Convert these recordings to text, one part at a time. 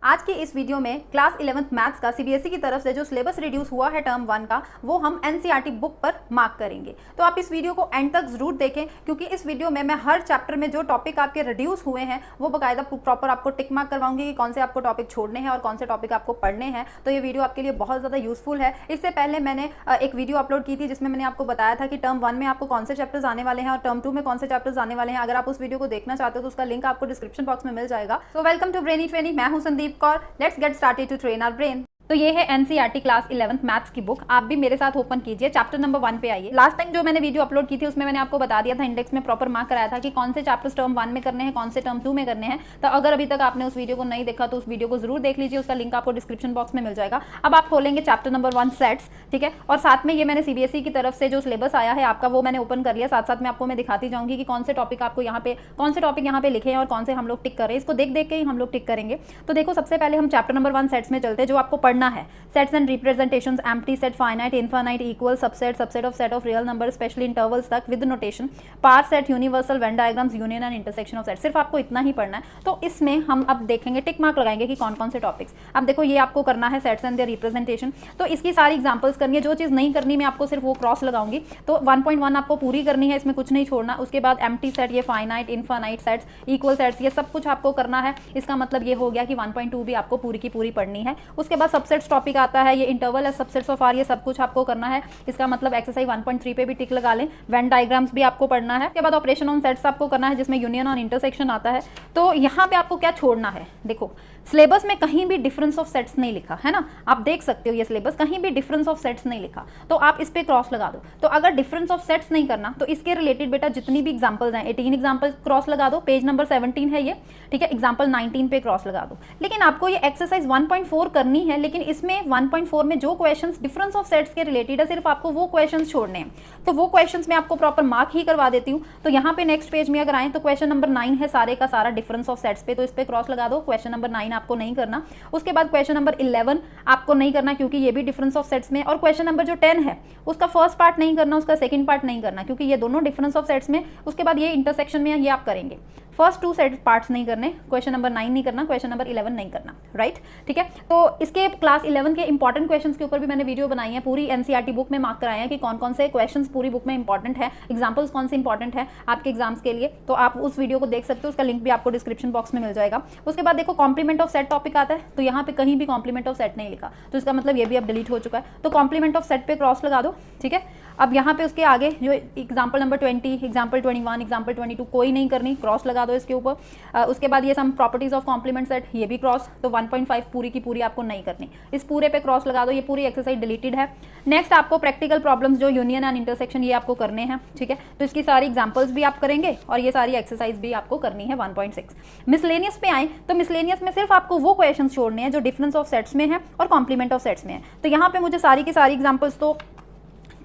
आज की इस वीडियो में क्लास 11th मैथ्स का सीबीएसई की तरफ से जो सिलेबस रिड्यूस हुआ है टर्म 1 का वो हम एनसीईआरटी बुक पर मार्क करेंगे। तो आप इस वीडियो को एंड तक जरूर देखें क्योंकि इस वीडियो में मैं हर चैप्टर में जो टॉपिक आपके रिड्यूस हुए हैं वो बाकायदा प्रॉपर आपको टिक मार्क करवाऊंगी कि कौन से आपको टॉपिक छोड़ने हैं और कौन से टॉपिक आपको पढ़ने हैं। तो ये वीडियो आपके लिए बहुत ज़्यादा यूजफुल है। इससे पहले मैंने एक वीडियो अपलोड की थी जिसमें मैंने आपको बताया था कि टर्म 1 में आपको कौन से चैप्टर्स आने वाले हैं और टर्म 2 में कौन से चैप्टर्स आने वाले हैं। अगर आप उस वीडियो को देखना चाहते हो तो उसका लिंक आपको डिस्क्रिप्शन बॉक्स में मिल जाएगा। So welcome to brainy training, मैं हूं Sandeep Kaur. Let's get started to train our brain. तो ये है एनसीईआरटी क्लास 11th मैथ्स की बुक। आप भी मेरे साथ ओपन कीजिए, चैप्टर नंबर 1 पे आइए। लास्ट टाइम जो मैंने वीडियो अपलोड की थी उसमें मैंने आपको बता दिया था, इंडेक्स में प्रॉपर मार्क कराया था कि कौन से चैप्टर्स टर्म 1 में करने हैं, कौन से टर्म 2 में करने हैं। तो अगर अभी तक आपने उस वीडियो को नहीं देखा तो उस वीडियो को जरूर देख लीजिए, उसका लिंक आपको डिस्क्रिप्शन बॉक्स में मिल जाएगा। अब आप खोलेंगे चैप्टर नंबर 1 सेट्स, ठीक है। और साथ में ये मैंने सीबीएसई की तरफ से जो सिलेबस आया है आपका वो मैंने ओपन कर लिया। साथ साथ में आपको मैं दिखाती जाऊंगी कि कौन से टॉपिक आपको यहाँ पे कौन से टॉपिक यहाँ पे लिखे हैं और कौन से हम लोग टिक कर रहे हैं। इसको देख देख के ही हम लोग टिक करेंगे। तो देखो, सबसे पहले हम चैप्टर नंबर 1 सेट्स में चलते हैं। जो आपको पढ़ना है, sets and representations, empty set, finite, infinite, equal, subset, subset of real number, specially intervals तक with notation, power set, universal, Venn diagrams, union and intersection of set. सिर्फ आपको इतना ही पढ़ना है। तो इसमें हम अब देखेंगे, टिक मार्क लगाएंगे कि कौन कौन से टॉपिक्स। अब देखो, ये आपको करना है सेट्स एंड देयर रिप्रेजेंटेशन। तो इसकी सारी एग्जांपल्स करनी है। जो चीज़ नहीं करनी मैं आपको सिर्फ वो क्रॉस लगाऊंगी। तो 1.1 आपको पूरी करनी है, इसमें कुछ नहीं छोड़ना। उसके बाद एम्प्टी सेट, ये finite, infinite sets, equal sets, ये सब कुछ आपको करना है। इसका मतलब ये हो गया कि 1.2 भी आपको पूरी की पूरी पढ़नी है। उसके बाद सबसेट्स टॉपिक आता है, ये इंटरवल है, सबसेट्स ऑफ आर, ये सब कुछ आपको करना है। इसका मतलब एक्सरसाइज 1.3 पे भी टिक लगा लें। वेन डायग्राम्स भी आपको पढ़ना है। उसके बाद ऑपरेशन ऑन सेट्स आपको करना है जिसमें यूनियन और इंटरसेक्शन आता है। तो यहाँ पे आपको क्या छोड़ना है, देखो सिलेबस में कहीं भी डिफरेंस ऑफ सेट्स नहीं लिखा है ना। आप देख सकते हो ये सिलेबस, कहीं भी डिफरेंस ऑफ सेट्स नहीं लिखा। तो आप इस पे क्रॉस लगा दो। तो अगर डिफरेंस ऑफ सेट्स नहीं करना तो इसके रिलेटेड बेटा जितनी भी एग्जांपल्स हैं, 18 एग्जांपल क्रॉस लगा दो। पेज नंबर 17 है ये, ठीक है। एग्जांपल 19 पे क्रॉस लगा दो। लेकिन आपको ये एक्सरसाइज 1.4 करनी है, लेकिन इसमें 1.4 में जो क्वेश्चंस डिफरेंस ऑफ सेट्स के रिलेटेड है सिर्फ आपको वो क्वेश्चंस छोड़ने हैं। तो वो क्वेश्चंस मैं आपको प्रॉपर मार्क ही करवा देती हूँ। तो यहाँ पे नेक्स्ट पेज में अगर आए तो क्वेश्चन नंबर 9 है सारे का सारा डिफरेंस ऑफ सेट्स पे, तो इस पे क्रॉस लगा दो। क्वेश्चन नंबर 9 आपको नहीं करना। उसके बाद क्वेश्चन नंबर 11 आपको नहीं करना क्योंकि ये भी डिफरेंस ऑफ सेट्स में। और क्वेश्चन नंबर जो 10 है उसका फर्स्ट पार्ट नहीं करना, उसका सेकंड पार्ट नहीं करना क्योंकि ये दोनों डिफरेंस ऑफ सेट्स में। उसके बाद ये इंटरसेक्शन में ये आप करेंगे। फर्स्ट 2 सेट पार्ट्स नहीं करने, क्वेश्चन नंबर 9 नहीं करना, क्वेश्चन नंबर 11 नहीं करना, राइट, ठीक है। तो इसके क्लास 11 के इंपॉर्टेंट क्वेश्चंस के ऊपर भी मैंने वीडियो बनाई है, पूरी एनसीईआरटी बुक में मार्क कराए हैं कि कौन कौन से क्वेश्चंस पूरी बुक में इंपॉर्टेंट है, एग्जांपल्स कौन से इंपॉर्टेंट है आपके एग्जाम्स के लिए। तो आप उस वीडियो को देख सकते हो, उसका लिंक भी आपको डिस्क्रिप्शन बॉक्स में मिल जाएगा। उसके बाद देखो, कॉम्प्लीमेंट ऑफ सेट टॉपिक आता है। तो यहाँ पे कहीं भी कॉम्प्लीमेंट ऑफ सेट नहीं लिखा, तो इसका मतलब ये भी अब डिलीट हो चुका है। तो कॉम्प्लीमेंट ऑफ सेट पे क्रॉस लगा दो, ठीक है। अब यहाँ पे उसके आगे जो एग्जाम्पल नंबर 20, एग्जाम्पल 21, एग्जाम्पल 22 कोई नहीं करनी, क्रॉस लगा दो इसके ऊपर। उसके बाद ये some properties of complement set, ये भी क्रॉस। तो 1.5 पूरी की पूरी आपको नहीं करनी, इस पूरे पे क्रॉस लगा दो। ये पूरी एक्सरसाइज डिलीटेड है। नेक्स्ट आपको प्रैक्टिकल प्रॉब्लम्स जो यूनियन एंड इंटरसेक्शन ये आपको करने हैं, ठीक है। तो इसकी सारी एग्जाम्पल्स भी आप करेंगे और ये सारी एक्सरसाइज भी आपको करनी है 1.6। मिसलेनियस पे आए तो मिसलेनियस में सिर्फ आपको वो क्वेश्चन छोड़ने हैं जो डिफरेंस ऑफ सेट्स में है और कॉम्प्लीमेंट ऑफ सेट्स में है। तो यहाँ पे मुझे सारी की सारी एग्जाम्पल्स तो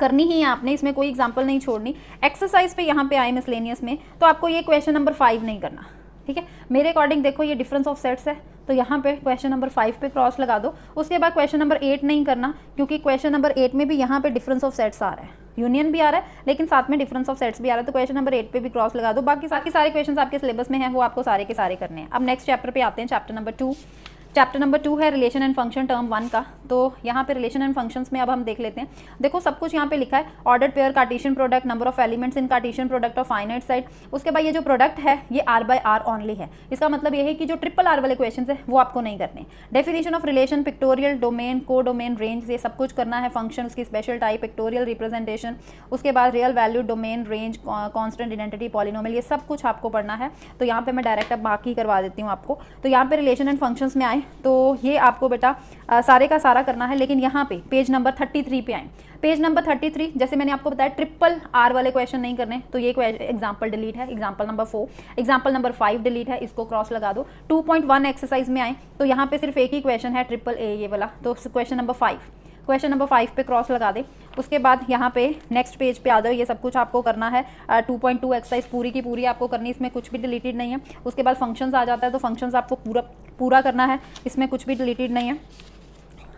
करनी ही है आपने, इसमें कोई एग्जाम्पल नहीं छोड़नी। एक्सरसाइज पे यहाँ पे आए मिसलेनियस में तो आपको ये क्वेश्चन नंबर 5 नहीं करना, ठीक है। मेरे अकॉर्डिंग देखो, ये डिफरेंस ऑफ सेट्स है तो यहाँ पे क्वेश्चन नंबर 5 पे क्रॉस लगा दो। उसके बाद क्वेश्चन नंबर 8 नहीं करना क्योंकि क्वेश्चन नंबर 8 में भी यहाँ पे डिफरेंस ऑफ सेट्स आ रहा है, यूनियन भी आ रहा है लेकिन साथ में डिफरेंस ऑफ सेट्स भी आ रहा है। तो क्वेश्चन नंबर 8 पे भी क्रॉस लगा दो। बाकी सारे क्वेश्चन आपके सिलेबस में हैं, वो आपको सारे के सारे करने हैं। अब नेक्स्ट चैप्टर पे आते हैं, चैप्टर नंबर 2। चैप्टर नंबर 2 है रिलेशन एंड फंक्शन टर्म 1 का। तो यहाँ पे रिलेशन एंड फंक्शंस में अब हम देख लेते हैं। देखो, सब कुछ यहाँ पे लिखा है, ordered pair, Cartesian product, number of elements in Cartesian product of finite set. उसके बाद ये जो प्रोडक्ट है ये R/R ओनली है। इसका मतलब ये है कि जो ट्रिपल R वाले क्वेश्चन है वो आपको नहीं करने। Definition of relation, pictorial, domain, को डोमेन, रेंज, ये सब कुछ करना है। फंक्शन, उसकी स्पेशल टाइप, पिक्टोरियल रिप्रेजेंटेशन, उसके बाद real value, domain, range, constant, identity, polynomial, ये सब कुछ आपको पढ़ना है। तो यहाँ पे मैं डायरेक्ट अब मार्क ही करवा देती हूँ आपको। तो यहाँ पे रिलेशन एंड फंक्शंस में आए तो ये आपको बेटा सारे का सारा करना है। लेकिन यहाँ पे पेज नंबर 33 पे आए। पेज नंबर 33 जैसे मैंने आपको बताया ट्रिपल R वाले क्वेश्चन नहीं करने, तो ये एग्जांपल डिलीट है। Example number 4, example number 5 delete है, इसको क्रॉस लगा दो। 2.1 एक्सरसाइज में आए तो यहाँ पे सिर्फ एक ही क्वेश्चन है, ट्रिपल A ये वाला। तो क्वेश्चन नंबर 5, क्वेश्चन नंबर 5 पे क्रॉस लगा दे। उसके बाद यहाँ पे नेक्स्ट पेज पे आ जाओ, ये सब कुछ आपको करना है। 2.2 एक्सरसाइज पूरी की पूरी आपको करनी, इसमें कुछ भी डिलीटेड नहीं है। उसके बाद फंक्शंस आ जाता है तो फंक्शंस आपको पूरा करना है, इसमें कुछ भी डिलीटेड नहीं है।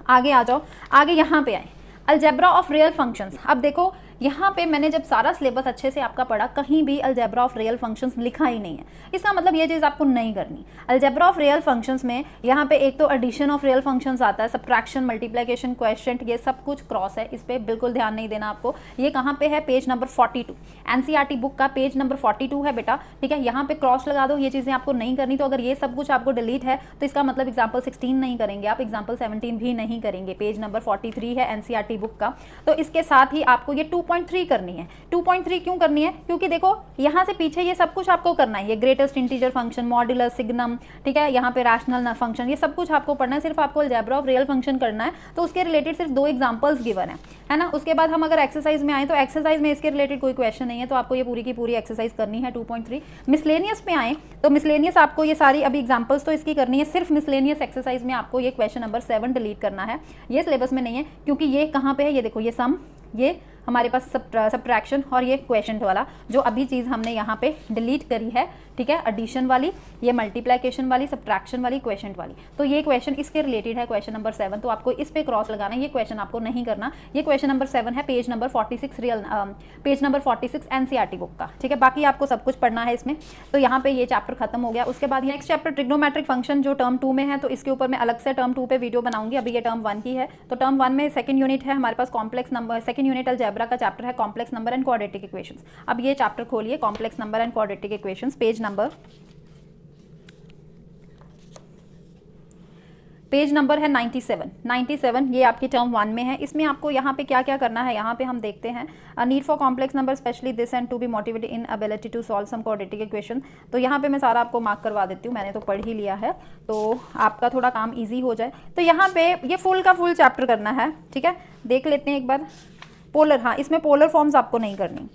आगे आ जाओ, आगे यहाँ पे आए अलजेब्रा ऑफ रियल फंक्शंस। अब देखो, यहाँ पे मैंने जब सारा सिलेबस अच्छे से आपका पढ़ा, कहीं भी अलजेब्रा ऑफ रियल फंक्शंस लिखा ही नहीं है। इसका मतलब ये चीज़ आपको नहीं करनी। अलजेब्रा ऑफ रियल फंक्शंस में यहाँ पे एक तो एडिशन ऑफ रियल फंक्शंस आता है, सब्ट्रैक्शन, मल्टीप्लिकेशन, क्वेश्चन, ये सब कुछ क्रॉस है, इस पर बिल्कुल ध्यान नहीं देना आपको। ये कहाँ पे है? पेज नंबर 42, एनसीईआरटी बुक का पेज नंबर 42 है बेटा, ठीक है। यहाँ पे क्रॉस लगा दो, ये चीज़ें आपको नहीं करनी। तो अगर ये सब कुछ आपको डिलीट है तो इसका मतलब एग्जाम्पल 16 नहीं करेंगे आप, एग्जाम्पल 17 भी नहीं करेंगे। पेज नंबर 43 है एनसीईआरटी बुक का। तो इसके साथ ही आपको ये 2.3 करनी है। 2.3 क्यों करनी है? क्योंकि देखो यहाँ से पीछे ये सब कुछ आपको करना है, ये greatest integer function, modulus, signum, ठीक है, यहाँ पे रैशनल फंक्शन, ये सब कुछ आपको पढ़ना है। सिर्फ आपको अलजेब्रा ऑफ रियल फंक्शन करना है, तो उसके रिलेटेड सिर्फ 2 एग्जांपल्स गिवन है ना। उसके बाद हम अगर एक्सरसाइज में आए तो एक्सरसाइज में इसके रिलेटेड कोई क्वेश्चन नहीं है, तो आपको ये पूरी की पूरी एक्सरसाइज करनी है 2.3। मिसलेनियस पे आए तो मिसलेनियस आपको ये सारी अभी एग्जांपल्स तो इसकी करनी है, सिर्फ मिसलेनियस एक्सरसाइज में आपको ये क्वेश्चन नंबर 7 डिलीट करना है। ये सिलेबस में नहीं है, क्योंकि ये कहाँ पे है? ये देखो, ये सम, ये हमारे पास सब्ट्रैक्शन और ये क्वेश्चन वाला जो अभी चीज़ हमने यहाँ पे डिलीट करी है, ठीक है, एडिशन वाली, ये मल्टीप्लिकेशन वाली, सब्ट्रैक्शन वाली, क्वेश्चन वाली। तो ये क्वेश्चन इसके रिलेटेड है, क्वेश्चन नंबर 7, तो आपको इस पे क्रॉस लगाना है। ये क्वेश्चन आपको नहीं करना। ये क्वेश्चन नंबर 7 है, page number 46 page number 46 NCERT book का, ठीक है। बाकी आपको सब कुछ पढ़ना है इसमें। तो यहाँ पे ये चैप्टर खत्म हो गया। उसके बाद नेक्स्ट चैप्टर ट्रिग्नोमेट्रिक फंक्शन जो टर्म 2 में है, तो इसके ऊपर मैं अलग से टर्म 2 पे वीडियो बनाऊंगी। अभी ये टर्म 1 की है। तो टर्म 1 में सेकंड यूनिट है हमारे पास complex number, second unit algebra का चैप्टर है complex number and quadratic equations. अब ये चैप्टर खोलिए, complex number and quadratic equations, page number है 97। ये आपकी टर्म 1 में है। इसमें आपको यहाँ पे क्या क्या करना है, यहाँ पे हम देखते हैं। Need for complex number specially this and to be motivated in ability to solve some quadratic equation. तो यहाँ पे मैं सारा आपको मार्क करवा देती हूँ, मैंने तो पढ़ ही लिया है, तो आपका थोड़ा काम ईजी हो जाए। तो यहाँ पे ये फुल का फुल चैप्टर करना है, ठीक है। देख लेते हैं एक बार। पोलर, हाँ, इसमें पोलर फॉर्म्स आपको नहीं करनी,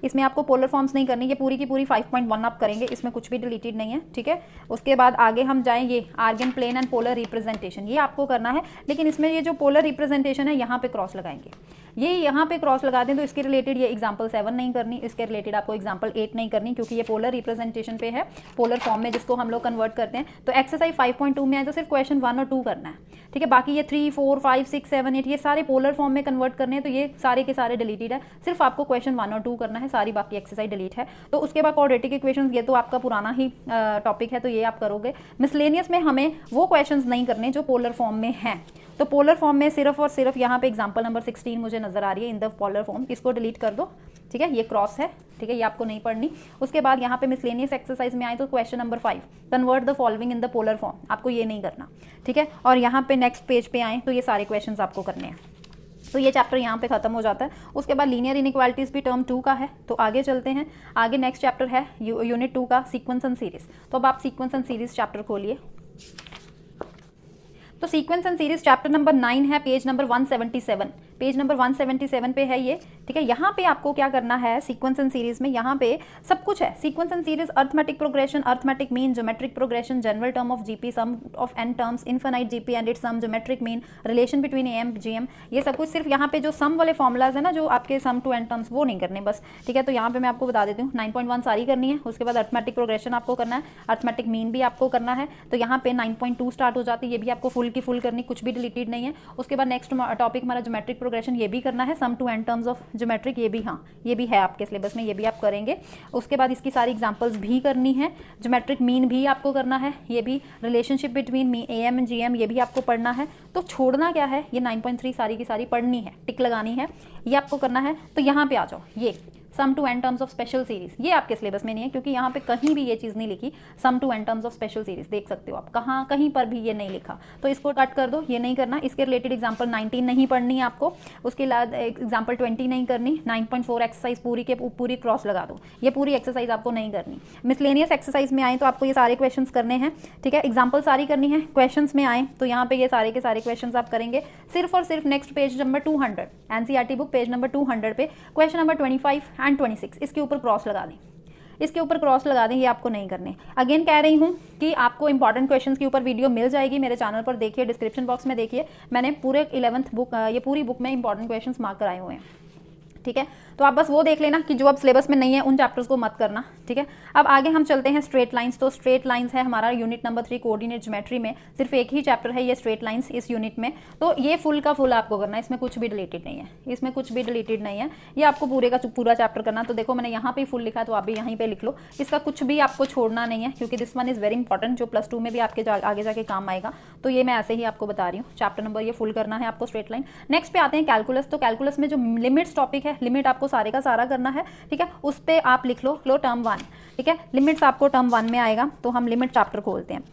इसमें आपको पोलर फॉर्म्स नहीं करनी। ये पूरी की पूरी 5.1 आप करेंगे, इसमें कुछ भी डिलीटेड नहीं है, ठीक है। उसके बाद आगे हम जाएं, ये Argand plane and polar representation, ये आपको करना है। लेकिन इसमें ये जो पोलर रिप्रेजेंटेशन है यहाँ पे क्रॉस लगाएंगे, ये यहाँ पे क्रॉस लगा दें। तो इसके रिलेटेड ये एग्जाम्पल 7 नहीं करनी, इसके रिलेटेड आपको एग्जाम्पल 8 नहीं करनी, क्योंकि ये पोलर रिप्रेजेंटेशन पे है, पोलर फॉर्म में जिसको हम लोग कन्वर्ट करते हैं। तो एक्सरसाइज 5.2 में आए तो सिर्फ क्वेश्चन 1 और 2 करना है, ठीक है। बाकी ये 3, 4, 5, 6, 7, 8 ये सारे पोलर फॉर्म में कन्वर्ट करने हैं, तो ये सारे के सारे डिलीटेड है। सिर्फ आपको क्वेश्चन 1 और 2 करना है, सारी बाकी एक्सरसाइज डिलीट है। तो उसके बाद क्वाड्रेटिक इक्वेशंस, ये तो आपका पुराना ही टॉपिक है, तो ये आप करोगे। मिसलेनियस में हमें वो क्वेश्चंस नहीं करने जो पोलर फॉर्म में हैं। तो पोलर फॉर्म में सिर्फ और सिर्फ यहाँ पे एग्जांपल नंबर 16 मुझे नजर आ रही है इन द पोलर फॉर्म, इसको डिलीट कर दो, ठीक है। ये क्रॉस है, ठीक है, ये आपको नहीं पढ़नी। उसके बाद यहाँ पे मिसलेनियस एक्सरसाइज में आए तो question number 5, convert the following in the polar form, आपको ये नहीं करना, ठीक है। और यहाँ पे नेक्स्ट पेज पे आए तो ये सारे क्वेश्चन आपको करने हैं। तो ये चैप्टर यहाँ पे खत्म हो जाता है। उसके बाद लीनियर इनइक्वालिटीज भी टर्म 2 का है। तो आगे चलते हैं, आगे नेक्स्ट चैप्टर है यूनिट 2 का सीक्वेंस एंड सीरीज। तो अब आप सीक्वेंस एंड सीरीज चैप्टर खोलिए। तो sequence and series chapter number 9 है, पेज नंबर 177, पेज नंबर 177 पे है ये, ठीक है। यहाँ पे आपको क्या करना है, सीक्वेंस एंड सीरीज में यहाँ पे सब कुछ है। Sequence and series, arithmetic progression, arithmetic mean, geometric progression, general term of GP, sum of N terms, infinite GP and its sum, geometric mean, relation between M GM, ये सब कुछ। सिर्फ यहाँ पे जो सम वाले फॉर्मुलाज है ना, जो आपके सम टू एन टर्म्स, वो नहीं करने बस, ठीक है। तो यहाँ पे मैं आपको बता देती हूँ 9.1 सारी करनी है। उसके बाद अर्थमेटिक प्रोग्रेशन आपको करना है, अर्थमेटिक मीन भी आपको करना है। तो यहाँ पे 9.2 स्टार्ट हो जाती है, ये भी आपको फुल की फुल करनी, कुछ भी डिलीटेड नहीं है। उसके बाद नेक्स्ट टॉपिक हमारा ज्योमेट्रिक प्रोग्रेशन, ये भी करना है, sum to n terms of geometric, ये भी, हाँ, ये भी है आपके सिलेबस में, ये भी आप करेंगे। उसके बाद इसकी सारी एग्जांपल्स भी करनी है। ज्योमेट्रिक मीन भी आपको करना है, ये भी, relationship between M and GM, ये भी आपको पढ़ना है। तो छोड़ना क्या है, ये 9.3 सारी की सारी पढ़नी है, टिक लगानी है, ये आपको करना है। तो यहाँ पे आ जाओ, ये sum to n terms of special series, ये आपके सिलेबस में नहीं है, क्योंकि यहाँ पे कहीं भी ये चीज़ नहीं लिखी, sum to n terms of special series, देख सकते हो आप, कहाँ कहीं पर भी ये नहीं लिखा। तो इसको कट कर दो, ये नहीं करना। इसके रिलेटेड एग्जांपल 19 नहीं पढ़नी है आपको। उसके बाद एग्जांपल 20 नहीं करनी। 9.4 एक्सरसाइज पूरी के पूरी क्रॉस लगा दो, ये पूरी एक्सरसाइज आपको नहीं करनी। मिसलेनियस एक्सरसाइज में आए तो आपको ये सारे क्वेश्चन करने हैं, ठीक है। एग्जाम्पल सारी करनी है। क्वेश्चन में आए तो यहाँ पे ये सारे के सारे क्वेश्चन आप करेंगे, सिर्फ और सिर्फ next page number 200, NCERT book page number 200 पे क्वेश्चन नंबर 25 एंड 26 इसके ऊपर क्रॉस लगा दें, इसके ऊपर क्रॉस लगा दें, ये आपको नहीं करने। अगेन कह रही हूँ कि आपको इंपॉर्टेंट क्वेश्चंस के ऊपर वीडियो मिल जाएगी मेरे चैनल पर, देखिए डिस्क्रिप्शन बॉक्स में देखिए, मैंने पूरे 11th बुक, ये पूरी बुक में इंपॉर्टेंट क्वेश्चंस मार्क कराए हुए हैं, ठीक है। तो आप बस वो देख लेना कि जो अब सिलेबस में नहीं है उन चैप्टर्स को मत करना, ठीक है। अब आगे हम चलते हैं स्ट्रेट लाइंस। तो स्ट्रेट लाइंस है हमारा यूनिट नंबर 3 कोऑर्डिनेट ज्योमेट्री में, सिर्फ एक ही चैप्टर है ये स्ट्रेट लाइंस इस यूनिट में। तो ये फुल का फुल आपको करना है, इसमें कुछ भी डिलीटेड नहीं है, इसमें कुछ भी डिलीटेड नहीं है, ये आपको पूरे का पूरा चैप्टर करना। तो देखो मैंने यहाँ पे फुल लिखा है तो आप भी यहीं पे लिख लो, इसका कुछ भी आपको छोड़ना नहीं है क्योंकि this one is very important, जो +2 में भी आपके आगे जाके काम आएगा। तो ये मैं ऐसे ही आपको बता रही हूँ, चैप्टर नंबर ये फुल करना है आपको स्ट्रेट लाइन। नेक्स्ट पे आते हैं कैलकुलस। तो कैलकुलस में जो लिमिट्स टॉपिक है, लिमिट आपको सारे का सारा करना है, ठीक है। उस पर आप लिख लो टर्म 1, ठीक है। लिमिट्स आपको टर्म 1 में आएगा। तो हम लिमिट चैप्टर खोलते हैं।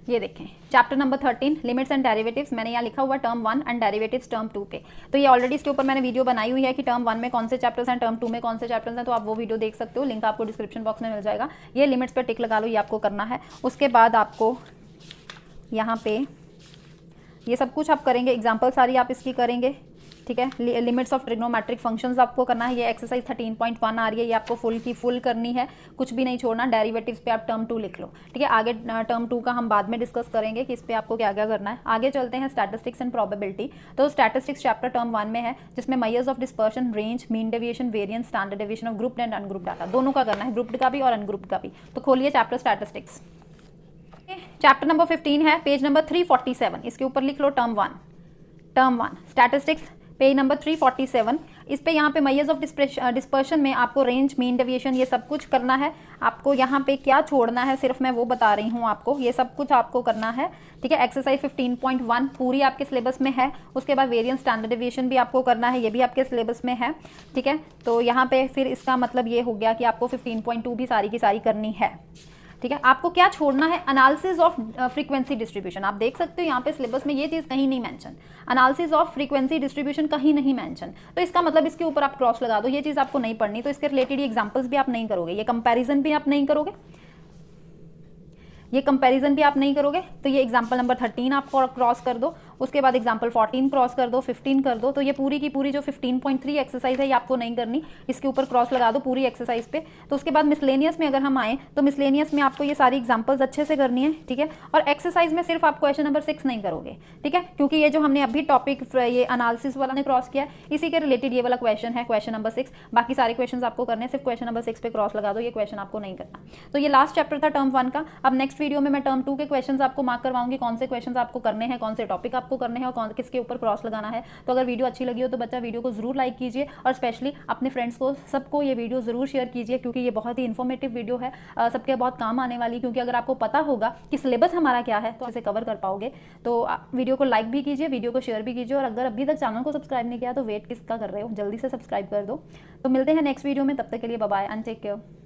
ये देखें chapter number 13 limits and derivatives, मैंने यहाँ लिखा हुआ टर्म 1 एंड डेरिवेटिव्स टर्म 2 के। तो ये ऑलरेडी इसके ऊपर मैंने वीडियो बनाई हुई है कि टर्म 1 में कौन से चैप्टर्स हैं, टर्म 2 में कौन से चैप्टर्स हैं, तो आप वो वीडियो देख सकते हो, लिंक आपको डिस्क्रिप्शन बॉक्स में मिल जाएगा। ये लिमिट्स पर टिक लगा लो, ये आपको करना है। उसके बाद आपको यहाँ पे ये सब कुछ आप करेंगे, एग्जाम्पल सारी आप इसकी करेंगे, ठीक है। लिमिट्स ऑफ ट्रिग्नोमेट्रिक फंक्शंस आपको करना है। ये एक्सरसाइज 13.1 आ रही है, ये आपको फुल की फुल करनी है, कुछ भी नहीं छोड़ना। डेरिवेटिव्स पे आप टर्म 2 लिख लो, ठीक है। आगे टर्म 2 का हम बाद में डिस्कस करेंगे कि इस पे आपको क्या क्या करना है। आगे चलते हैं स्टैटिस्टिक्स एंड प्रोबेबिलिटी। तो स्टैटिस्टिक्स चैप्टर टर्म 1 में है, जिसमें measures of dispersion, range, mean deviation, variance, standard deviation of grouped and ungrouped data, दोनों का करना है, ग्रुप्ड का भी और अनग्रुप्ड का भी। तो खोलिए चैप्टर स्टैटिस्टिक्स। चैप्टर नंबर 15 है, पेज नंबर 347, इसके ऊपर लिख लो टर्म 1 स्टैटिस्टिक्स, पेज नंबर 347। इस पे यहाँ पे मेजर्स ऑफ डिस्पर्शन में आपको रेंज, मीन डेविएशन ये सब कुछ करना है। आपको यहाँ पे क्या छोड़ना है सिर्फ मैं वो बता रही हूँ आपको, ये सब कुछ आपको करना है, ठीक है। एक्सरसाइज 15.1 पूरी आपके सिलेबस में है। उसके बाद वेरिएंस, स्टैंडर्ड डेविएशन भी आपको करना है, ये भी आपके सिलेबस में है, ठीक है। तो यहाँ पे फिर इसका मतलब ये हो गया कि आपको 15.2 भी सारी की सारी करनी है, ठीक है। आपको क्या छोड़ना है, एनालिसिस ऑफ फ्रीक्वेंसी डिस्ट्रीब्यूशन। आप देख सकते हो यहाँ पे सिलेबस में ये चीज़ कहीं नहीं mention, analysis of frequency distribution कहीं नहीं मेंशन। तो इसका मतलब इसके ऊपर आप क्रॉस लगा दो, ये चीज़ आपको नहीं पढ़नी। तो इसके रिलेटेड ये एग्जाम्पल्स भी आप नहीं करोगे, ये कंपैरिजन भी आप नहीं करोगे, ये कंपैरिजन भी आप नहीं करोगे। तो ये एग्जाम्पल नंबर 13 आप क्रॉस कर दो, उसके बाद एग्जाम्पल 14 क्रॉस कर दो, 15 कर दो। तो ये पूरी की पूरी जो 15.3 एक्सरसाइज है ये आपको नहीं करनी, इसके ऊपर क्रॉस लगा दो पूरी एक्सरसाइज पे। तो उसके बाद मिसलेनियस में अगर हम आए तो मिसलेनियस में आपको ये सारी एग्जाम्पल्स अच्छे से करनी है, ठीक है। और एक्सरसाइज में सिर्फ आप क्वेश्चन नंबर 6 नहीं करोगे, ठीक है, क्योंकि ये जो हमने अभी टॉपिक ये एनालिसिस वाला ने क्रॉस किया इसी के रिलेटेड ये वाला क्वेश्चन है, क्वेश्चन नंबर 6। बाकी सारे क्वेश्चन आपको करने, सिर्फ क्वेश्चन नंबर 6 पे क्रॉस लगा दो, ये क्वेश्चन आपको नहीं करना। तो ये लास्ट चैप्टर था टर्म 1 का। अब नेक्स्ट वीडियो में मैं टर्म 2 के क्वेश्चंस आपको मार्क करवाऊंगी, कौन से क्वेश्चंस आपको करने हैं, कौन से टॉपिक आपको करने हैं और किसके ऊपर क्रॉस लगाना है। तो अगर वीडियो अच्छी लगी हो तो बच्चा वीडियो को जरूर लाइक कीजिए और स्पेशली अपने फ्रेंड्स को सबको ये वीडियो जरूर शेयर कीजिए, क्योंकि ये बहुत ही इन्फॉर्मेटिव वीडियो है, सबके बहुत काम आने वाली। क्योंकि अगर आपको पता होगा कि सिलेबस हमारा क्या है तो इसे कवर कर पाओगे। तो वीडियो को लाइक भी कीजिए, वीडियो को शेयर भी कीजिए, और अगर अभी तक चैनल को सब्सक्राइब नहीं किया तो वेट किसका कर रहे हो, जल्दी से सब्सक्राइब कर दो। तो मिलते हैं नेक्स्ट वीडियो में, तब तक के लिए bye bye and take care.